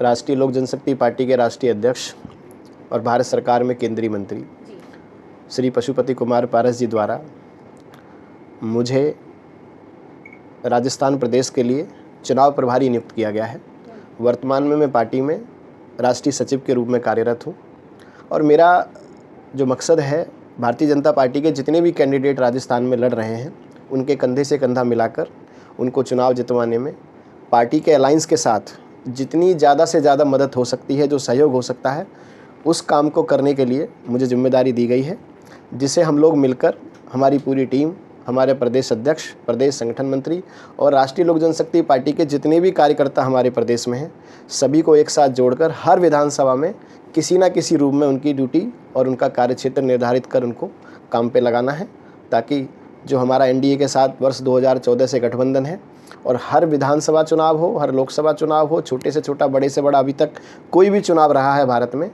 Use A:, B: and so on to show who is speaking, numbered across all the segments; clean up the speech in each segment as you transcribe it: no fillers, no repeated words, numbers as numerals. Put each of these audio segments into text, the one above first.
A: राष्ट्रीय लोक जनशक्ति पार्टी के राष्ट्रीय अध्यक्ष और भारत सरकार में केंद्रीय मंत्री श्री पशुपति कुमार पारस जी द्वारा मुझे राजस्थान प्रदेश के लिए चुनाव प्रभारी नियुक्त किया गया है। वर्तमान में मैं पार्टी में राष्ट्रीय सचिव के रूप में कार्यरत हूँ और मेरा जो मकसद है, भारतीय जनता पार्टी के जितने भी कैंडिडेट राजस्थान में लड़ रहे हैं उनके कंधे से कंधा मिलाकर उनको चुनाव जितवाने में पार्टी के अलायंस के साथ जितनी ज़्यादा से ज़्यादा मदद हो सकती है, जो सहयोग हो सकता है, उस काम को करने के लिए मुझे जिम्मेदारी दी गई है, जिसे हम लोग मिलकर, हमारी पूरी टीम, हमारे प्रदेश अध्यक्ष, प्रदेश संगठन मंत्री और राष्ट्रीय लोक जनशक्ति पार्टी के जितने भी कार्यकर्ता हमारे प्रदेश में हैं, सभी को एक साथ जोड़कर हर विधानसभा में किसी न किसी रूप में उनकी ड्यूटी और उनका कार्यक्षेत्र निर्धारित कर उनको काम पे लगाना है, ताकि जो हमारा एनडीए के साथ वर्ष 2014 से गठबंधन है और हर विधानसभा चुनाव हो, हर लोकसभा चुनाव हो, छोटे से छोटा, बड़े से बड़ा अभी तक कोई भी चुनाव रहा है भारत में,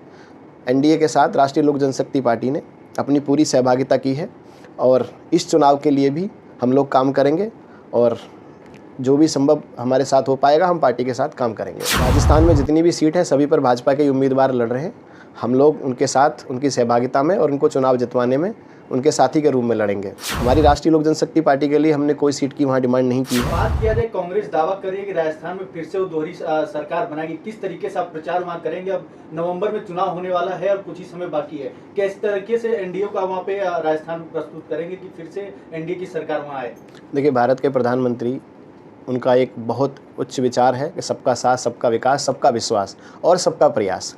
A: एनडीए के साथ राष्ट्रीय लोक जनशक्ति पार्टी ने अपनी पूरी सहभागिता की है और इस चुनाव के लिए भी हम लोग काम करेंगे और जो भी संभव हमारे साथ हो पाएगा हम पार्टी के साथ काम करेंगे। राजस्थान में जितनी भी सीट है सभी पर भाजपा के उम्मीदवार लड़ रहे हैं। हम लोग उनके साथ, उनकी सहभागिता में और उनको चुनाव जितवाने में उनके साथी के रूप में लड़ेंगे। हमारी राष्ट्रीय लोक जनशक्ति पार्टी के लिए हमने कोई सीट की वहाँ डिमांड नहीं की।
B: बात किया जाए, कांग्रेस दावा कर रही है कि राजस्थान में फिर से वो दोहरी सरकार बनाएगी। किस तरीके से आप प्रचार वहाँ करेंगे? अब नवंबर में चुनाव होने वाला है और कुछ ही समय बाकी है। किस तरीके से एनडीए का वहाँ पे राजस्थान में प्रस्तुत करेंगे कि फिर से एनडीए की सरकार वहाँ आए?
A: देखिए, भारत के प्रधानमंत्री, उनका एक बहुत उच्च विचार है कि सबका साथ, सबका विकास, सबका विश्वास और सबका प्रयास।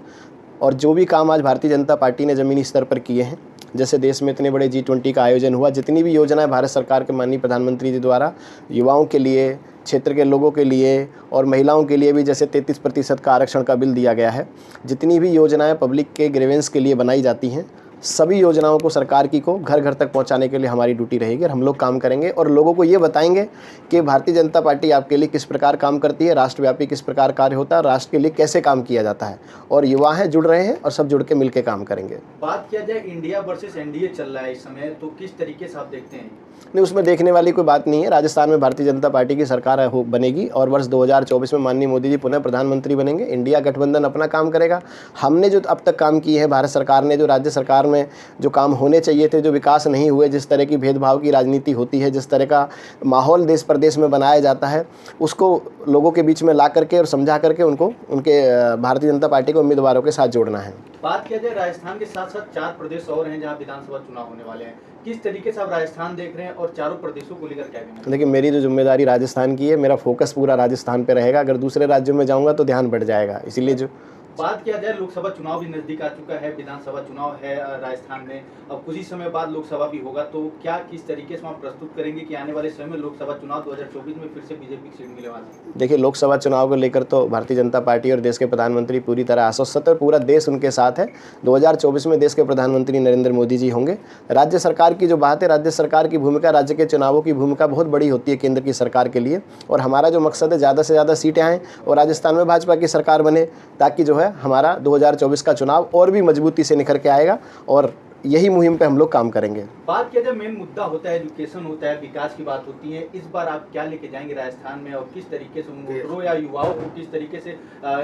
A: और जो भी काम आज भारतीय जनता पार्टी ने ज़मीनी स्तर पर किए हैं, जैसे देश में इतने बड़े G20 का आयोजन हुआ, जितनी भी योजनाएं भारत सरकार के माननीय प्रधानमंत्री जी द्वारा युवाओं के लिए, क्षेत्र के लोगों के लिए और महिलाओं के लिए भी जैसे 33% का आरक्षण का बिल दिया गया है, जितनी भी योजनाएं पब्लिक के ग्रीवेंस के लिए बनाई जाती हैं, सभी योजनाओं को सरकार की को घर घर तक पहुंचाने के लिए हमारी ड्यूटी रहेगी और हम लोग काम करेंगे और लोगों को ये बताएंगे कि भारतीय जनता पार्टी आपके लिए किस प्रकार काम करती है, राष्ट्रव्यापी किस प्रकार कार्य होता है, राष्ट्र के लिए कैसे काम किया जाता है। और युवा हैं, जुड़ रहे हैं और सब जुड़ के मिल के काम करेंगे।
B: बात किया जाए, इंडिया वर्सेस एनडीए चल रहा है इस समय, तो किस तरीके से आप देखते हैं?
A: नहीं, उसमें देखने वाली कोई बात नहीं है। राजस्थान में भारतीय जनता पार्टी की सरकार बनेगी और वर्ष 2024 में माननीय मोदी जी पुनः प्रधानमंत्री बनेंगे। इंडिया गठबंधन अपना काम करेगा। हमने जो अब तक काम किए हैं, भारत सरकार ने जो राज्य सरकार में जो काम होने चाहिए थे, जो विकास नहीं हुए, जिस तरह की भेदभाव की राजनीति होती है, जिस तरह का माहौल देश प्रदेश में बनाया जाता है, उसको लोगों के बीच में ला करके और समझा करके उनको उनके भारतीय जनता पार्टी के उम्मीदवारों के साथ जोड़ना है।
B: बात किया जाए, राजस्थान के साथ साथ 4 प्रदेश और हैं जहां विधानसभा चुनाव होने वाले हैं। किस तरीके से आप राजस्थान देख रहे हैं और चारों प्रदेशों को लेकर क्या कहना है?
A: देखिए, मेरी जो जिम्मेदारी राजस्थान की है, मेरा फोकस पूरा राजस्थान पे रहेगा। अगर दूसरे राज्यों में जाऊंगा तो ध्यान बढ़ जाएगा, इसीलिए जो
B: बात किया जाए, लोकसभा चुनाव भी नजदीक आ चुका है, विधानसभा चुनाव है राजस्थान में, अब कुछ ही समय बाद लोकसभा भी होगा, तो क्या किस तरीके से आप प्रस्तुत करेंगे कि आने वाले समय में लोकसभा चुनाव 2024 में फिर से बीजेपी की सीट मिलने वाली है?
A: देखिए, लोकसभा चुनाव को लेकर तो भारतीय जनता पार्टी और देश के प्रधानमंत्री पूरी तरह आश्वस्त है, पूरा देश उनके साथ है। 2024 में देश के प्रधानमंत्री नरेंद्र मोदी जी होंगे। राज्य सरकार की जो बात है, राज्य सरकार की भूमिका, राज्य के चुनावों की भूमिका बहुत बड़ी होती है केंद्र की सरकार के लिए, और हमारा जो मकसद है, ज़्यादा से ज़्यादा सीटें आएँ और राजस्थान में भाजपा की सरकार बने, ताकि जो है हमारा 2024 का चुनाव और भी मजबूती से निखर के आएगा और यही मुहिम पे हम लोग काम करेंगे।
B: बात किया जाए, मेन मुद्दा होता है एजुकेशन, होता है विकास की बात होती है। इस बार आप क्या लेके जाएंगे राजस्थान में और किस तरीके से उन वोटरों या युवाओं को किस तरीके से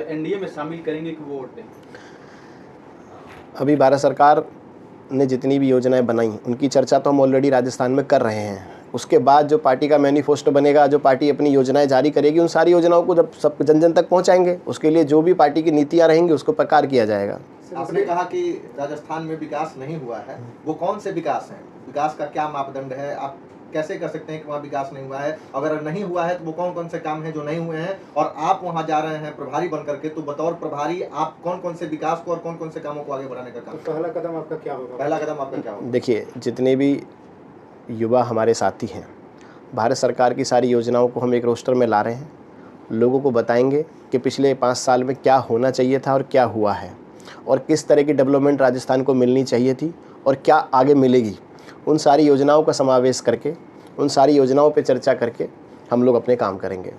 B: एनडीए में शामिल करेंगे कि वो वोट दें?
A: अभी भारत सरकार ने जितनी भी योजनाएं बनाई, उनकी चर्चा तो हम ऑलरेडी राजस्थान में कर रहे हैं। उसके बाद जो पार्टी का मैनिफेस्टो बनेगा, जो पार्टी अपनी योजनाएं जारी करेगी, उन सारी योजनाओं को जब सब जन जन तक पहुंचाएंगे, उसके लिए जो भी पार्टी की नीतियां रहेंगी उसको प्रकार किया जाएगा।
C: आपने कहा कि राजस्थान में विकास नहीं हुआ है, वो कौन से विकास हैं? विकास का क्या मापदंड है? आप कैसे कर सकते हैं कि वहाँ विकास नहीं हुआ है? अगर नहीं हुआ है तो वो कौन कौन से काम हैं जो नहीं हुए हैं? और आप वहाँ जा रहे हैं प्रभारी बन करके, तो बतौर प्रभारी आप कौन कौन से विकास को और कौन कौन से कामों को आगे बढ़ाने का काम?
B: पहला कदम आपका क्या होगा?
C: पहला कदम आपका क्या होगा?
A: देखिए, जितने भी युवा हमारे साथी हैं, भारत सरकार की सारी योजनाओं को हम एक रोस्टर में ला रहे हैं। लोगों को बताएंगे कि पिछले 5 साल में क्या होना चाहिए था और क्या हुआ है, और किस तरह की डेवलपमेंट राजस्थान को मिलनी चाहिए थी और क्या आगे मिलेगी। उन सारी योजनाओं का समावेश करके, उन सारी योजनाओं पे चर्चा करके हम लोग अपने काम करेंगे।